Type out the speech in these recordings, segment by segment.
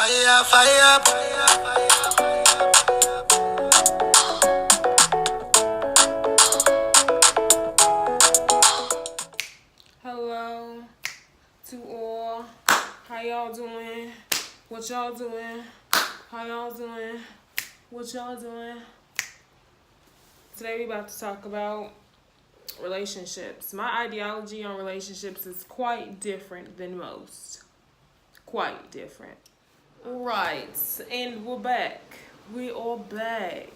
Fire, fire, fire. Hello to all. How y'all doing? What y'all doing? How y'all doing? What y'all doing? Today we about to talk about relationships. My ideology on relationships is quite different than most. Quite different. Right, and we're back. We all back.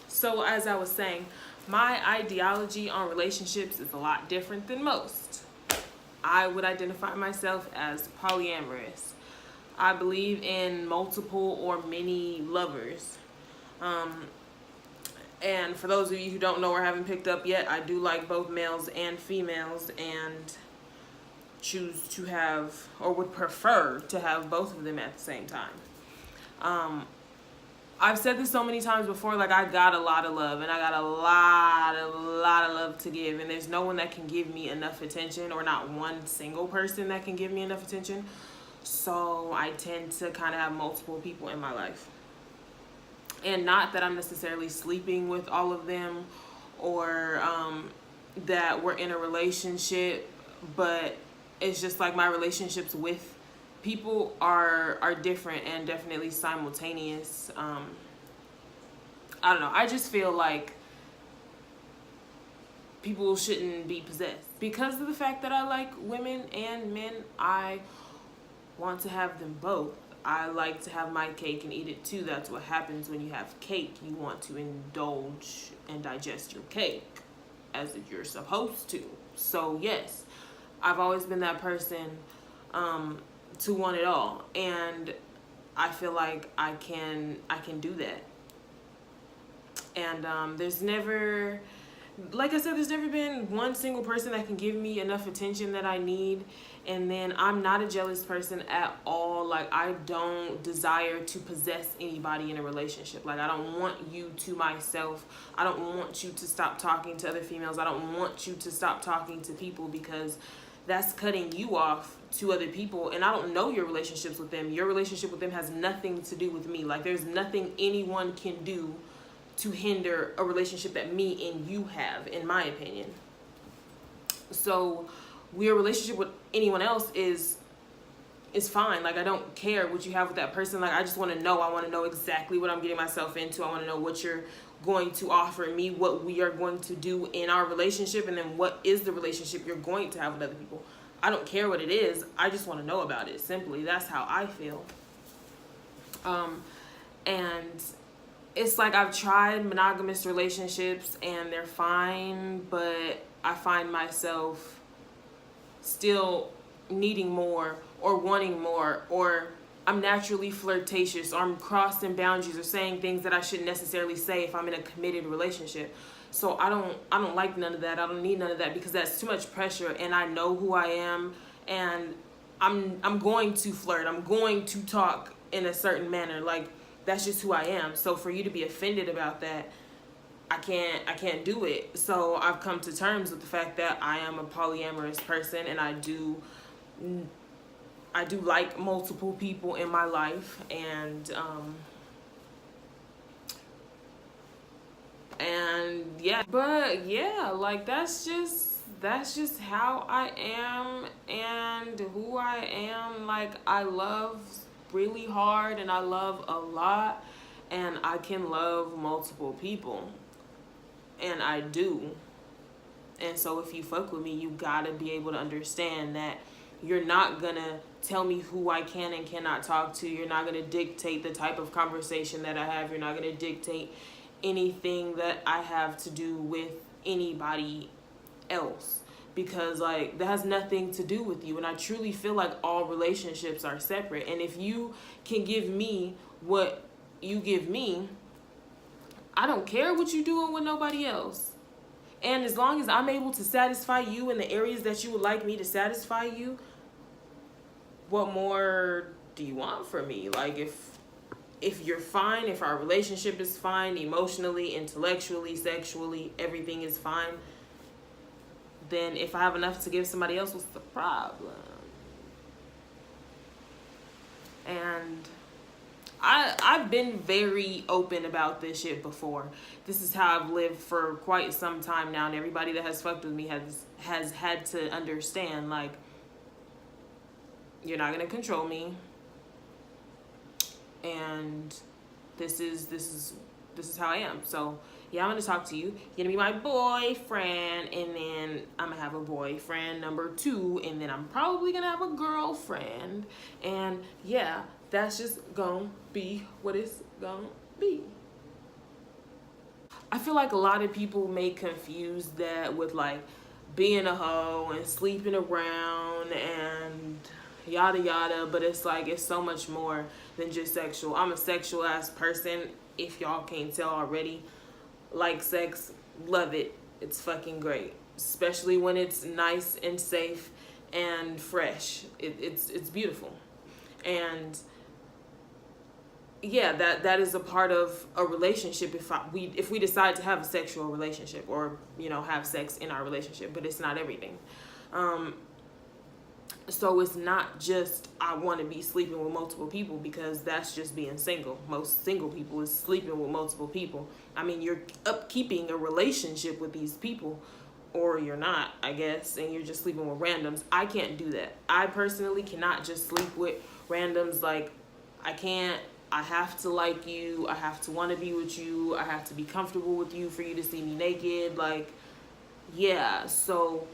So as I was saying, my ideology on relationships is a lot different than most. I would identify myself as polyamorous. I believe in multiple or many lovers. And for those of you who don't know or haven't picked up yet, I do like both males and females and choose to have, or would prefer to have both of them at the same time. I've said this so many times before, like I got a lot of love and I got a lot of love to give, and there's no one that can give me enough attention, or not one single person that can give me enough attention. So I tend to kind of have multiple people in my life. And not that I'm necessarily sleeping with all of them or that we're in a relationship, but it's just like my relationships with people are different and definitely simultaneous. I don't know. I just feel like people shouldn't be possessed. Because of the fact that I like women and men, I want to have them both. I like to have my cake and eat it too. That's what happens when you have cake. You want to indulge and digest your cake as you're supposed to. So yes, I've always been that person to want it all, and I feel like I can do that. And there's never, like I said, there's never been one single person that can give me enough attention that I need. And then I'm not a jealous person at all. Like, I don't desire to possess anybody in a relationship. Like, I don't want you to myself. I don't want you to stop talking to other females. I don't want you to stop talking to people, because that's cutting you off to other people. And I don't know your relationships with them. Your relationship with them has nothing to do with me. Like, there's nothing anyone can do to hinder a relationship that me and you have, in my opinion. So your relationship with anyone else is fine. Like, I don't care what you have with that person. Like, I just want to know. I want to know exactly what I'm getting myself into. I want to know what you're going to offer me, what we are going to do in our relationship, and then what is the relationship you're going to have with other people. I don't care what it is. I just want to know about it. Simply, that's how I feel. And it's like I've tried monogamous relationships and they're fine, but I find myself still needing more or wanting more, or I'm naturally flirtatious, or I'm crossing boundaries or saying things that I shouldn't necessarily say if I'm in a committed relationship. So I don't like none of that. I don't need none of that, because that's too much pressure, and I know who I am, and I'm going to flirt. I'm going to talk in a certain manner. Like, that's just who I am. So for you to be offended about that, I can't do it. So I've come to terms with the fact that I am a polyamorous person, and I do like multiple people in my life, and yeah. But yeah, like that's just how I am and who I am. Like, I love really hard and I love a lot, and I can love multiple people, and I do. And so if you fuck with me, you gotta be able to understand that you're not gonna tell me who I can and cannot talk to. You're not gonna dictate the type of conversation that I have. You're not gonna dictate anything that I have to do with anybody else, because like that has nothing to do with you. And I truly feel like all relationships are separate, and if you can give me what you give me, I don't care what you're doing with nobody else. And as long as I'm able to satisfy you in the areas that you would like me to satisfy you, what more do you want from me? Like, if you're fine, if our relationship is fine, emotionally, intellectually, sexually, everything is fine, then if I have enough to give somebody else, what's the problem? I've been very open about this shit before. This is how I've lived for quite some time now, and everybody that has fucked with me has had to understand, like, you're not gonna control me, and this is how I am. So yeah, I'm gonna talk to you. You're gonna be my boyfriend, and then I'm gonna have a boyfriend number 2, and then I'm probably gonna have a girlfriend, and yeah, that's just gonna be what it's gonna be. I feel like a lot of people may confuse that with like being a hoe and sleeping around and yada yada, but it's like it's so much more than just sexual. I'm a sexual ass person, if y'all can't tell already. Like sex, love it. It's fucking great, especially when it's nice and safe and fresh. It's beautiful, and yeah, that is a part of a relationship. If we decide to have a sexual relationship, or have sex in our relationship, but it's not everything. So it's not just I want to be sleeping with multiple people, because that's just being single. Most single people is sleeping with multiple people. I mean, you're upkeeping a relationship with these people, or you're not, I guess, and you're just sleeping with randoms. I can't do that. I personally cannot just sleep with randoms. Like, I can't. I have to like you. I have to want to be with you. I have to be comfortable with you for you to see me naked. Like, yeah, so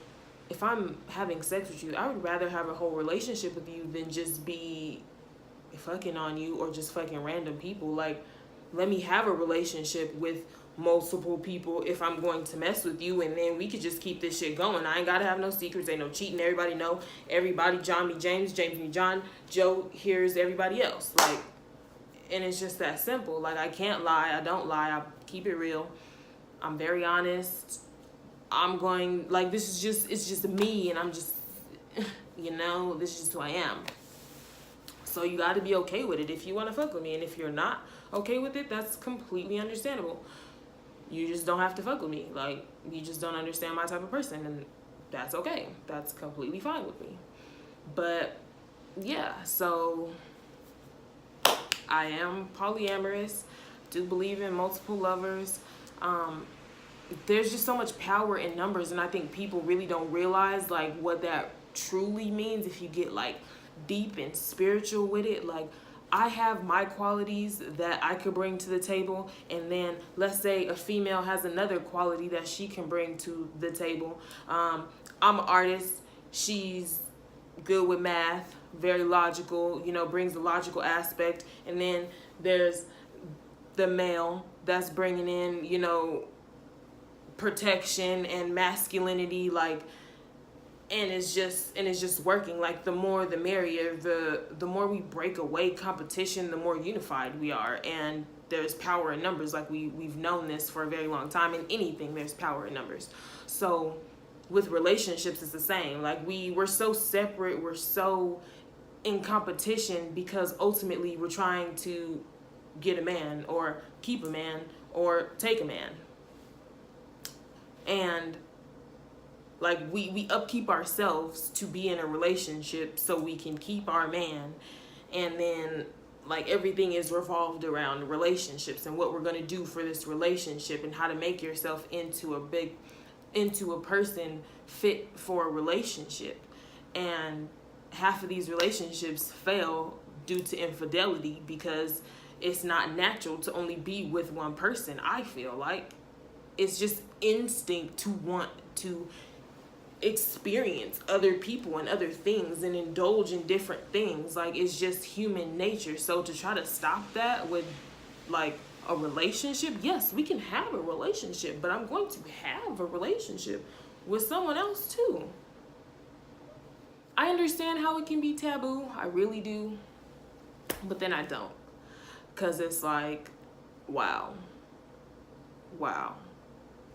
if I'm having sex with you, I would rather have a whole relationship with you than just be fucking on you or just fucking random people. Like, let me have a relationship with multiple people if I'm going to mess with you, and then we could just keep this shit going. I ain't gotta have no secrets, ain't no cheating. Everybody know everybody. John me James, James me John, Joe here's everybody else. Like, and it's just that simple. Like, I can't lie. I don't lie. I keep it real. I'm very honest. I'm going, like, this is just, it's just me, and I'm just, this is just who I am. So you got to be okay with it if you want to fuck with me. And if you're not okay with it, that's completely understandable. You just don't have to fuck with me. Like, you just don't understand my type of person, and that's okay. That's completely fine with me. But yeah, so I am polyamorous, do believe in multiple lovers. There's just so much power in numbers, and I think people really don't realize like what that truly means if you get like deep and spiritual with it. Like, I have my qualities that I could bring to the table, and then let's say a female has another quality that she can bring to the table. I'm an artist. She's good with math, very logical, brings the logical aspect. And then there's the male that's bringing in, protection and masculinity, like, and it's just working. Like, the more the merrier. The more we break away competition, the more unified we are. And there's power in numbers. Like, we've known this for a very long time. In anything, there's power in numbers. So with relationships, it's the same. Like, we're so separate, we're so in competition, because ultimately we're trying to get a man, or keep a man, or take a man. And like, we upkeep ourselves to be in a relationship so we can keep our man. And then like, everything is revolved around relationships and what we're going to do for this relationship, and how to make yourself into a person fit for a relationship. And half of these relationships fail due to infidelity, because it's not natural to only be with one person. I feel like it's just instinct to want to experience other people and other things and indulge in different things. Like, it's just human nature. So to try to stop that with like a relationship, yes, we can have a relationship, but I'm going to have a relationship with someone else too. I understand how it can be taboo, I really do, but then I don't, because it's like, wow,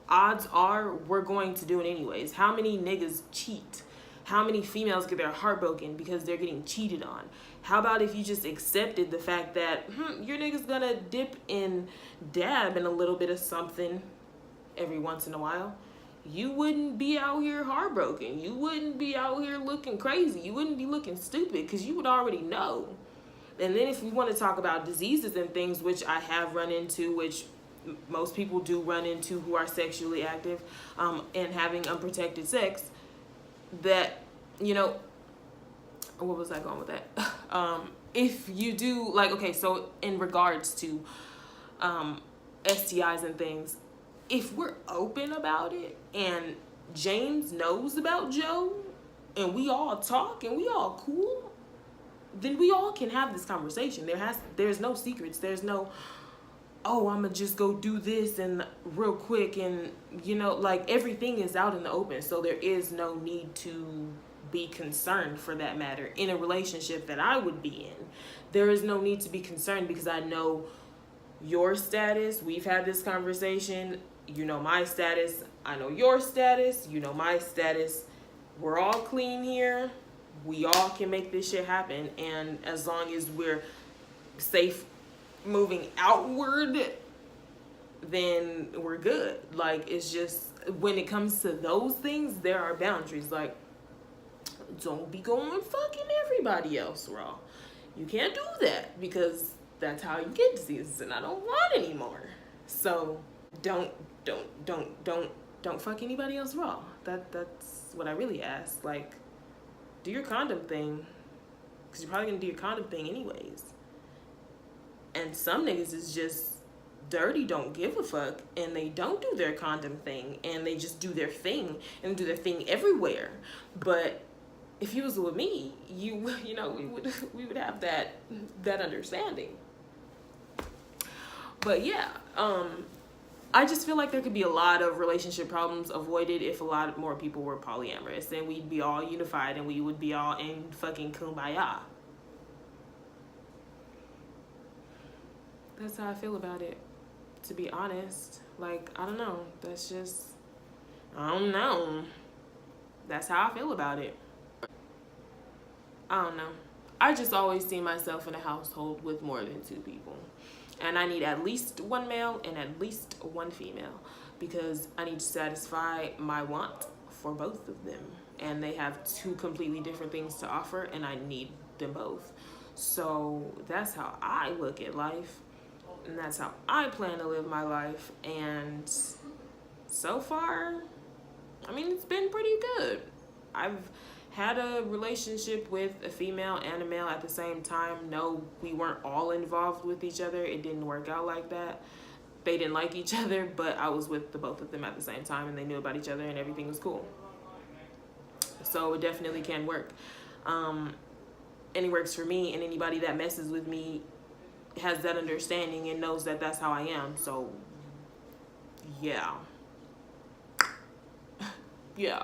odds are we're going to do it anyways. How many niggas cheat? How many females get their heart broken because they're getting cheated on? How about if you just accepted the fact that your nigga's gonna dip and dab in a little bit of something every once in a while? You wouldn't be out here heartbroken. You wouldn't be out here looking crazy. You wouldn't be looking stupid, because you would already know And then if we want to talk about diseases and things, which I have run into, which most people do run into who are sexually active, and having unprotected sex, that, you know, what was I going with that? If you do, like, okay, so in regards to STIs and things, if we're open about it and James knows about Joe and we all talk and we all cool, then we all can have this conversation. There's no secrets. There's no, oh, I'm gonna just go do this and real quick, and you know, like, everything is out in the open. So there is no need to be concerned, for that matter, in a relationship that I would be in. There is no need to be concerned because I know your status. We've had this conversation. You know my status. I know your status. You know my status. We're all clean here. We all can make this shit happen. And as long as we're safe moving outward, then we're good. Like, it's just, when it comes to those things, there are boundaries. Like, don't be going fucking everybody else raw. You can't do that, because that's how you get diseases, and I don't want any more. So don't fuck anybody else raw. That's what I really ask. Like, do your condom thing, because you're probably gonna do your condom thing anyways. And some niggas is just dirty, don't give a fuck, and they don't do their condom thing, and they just do their thing, and do their thing everywhere. But if you was with me, you know, we would have that understanding. But yeah, I just feel like there could be a lot of relationship problems avoided if a lot more people were polyamorous, and we'd be all unified, and we would be all in fucking kumbaya. That's how I feel about it, to be honest. Like, I don't know. That's just, I don't know. That's how I feel about it. I don't know. I just always see myself in a household with more than 2 people. And I need at least 1 male and at least 1 female, because I need to satisfy my want for both of them. And they have 2 completely different things to offer, and I need them both. So that's how I look at life. And that's how I plan to live my life. And so far, I mean, it's been pretty good. I've had a relationship with a female and a male at the same time. No, we weren't all involved with each other. It didn't work out like that. They didn't like each other, but I was with the both of them at the same time, and they knew about each other, and everything was cool. So it definitely can work. And it works for me, and anybody that messes with me has that understanding and knows that that's how I am. So yeah. Yeah.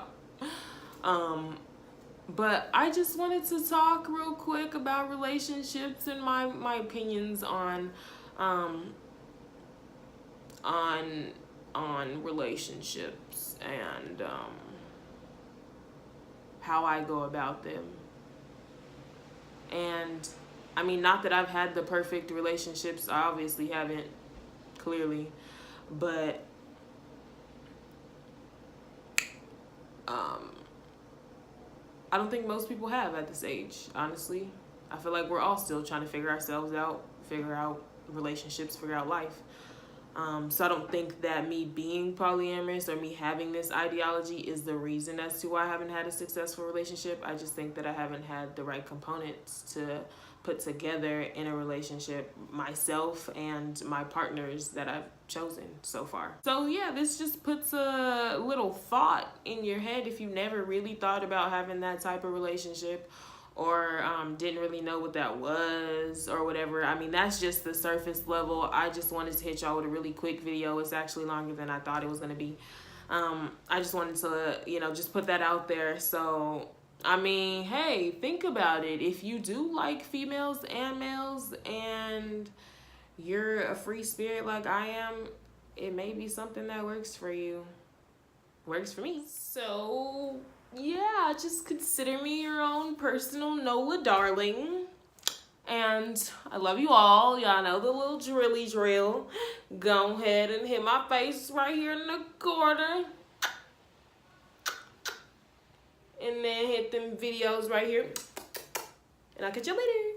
But I just wanted to talk real quick about relationships and my opinions on relationships, and how I go about them. And I mean, not that I've had the perfect relationships. I obviously haven't, clearly, but I don't think most people have at this age, honestly. I feel like we're all still trying to figure ourselves out, figure out relationships, figure out life. So I don't think that me being polyamorous or me having this ideology is the reason as to why I haven't had a successful relationship. I just think that I haven't had the right components to put together in a relationship, myself and my partners that I've chosen so far. So yeah, this just puts a little thought in your head if you never really thought about having that type of relationship, or didn't really know what that was or whatever. I mean, that's just the surface level. I just wanted to hit y'all with a really quick video. It's actually longer than I thought it was gonna be. I just wanted to, you know, just put that out there. So I mean, hey, think about it. If you do like females and males and you're a free spirit like I am, it may be something that works for you. Works for me. So yeah, just consider me your own personal Nola darling. And I love you all. Y'all know the little drilly drill. Go ahead and hit my face right here in the corner. And then hit them videos right here. And I'll catch you later.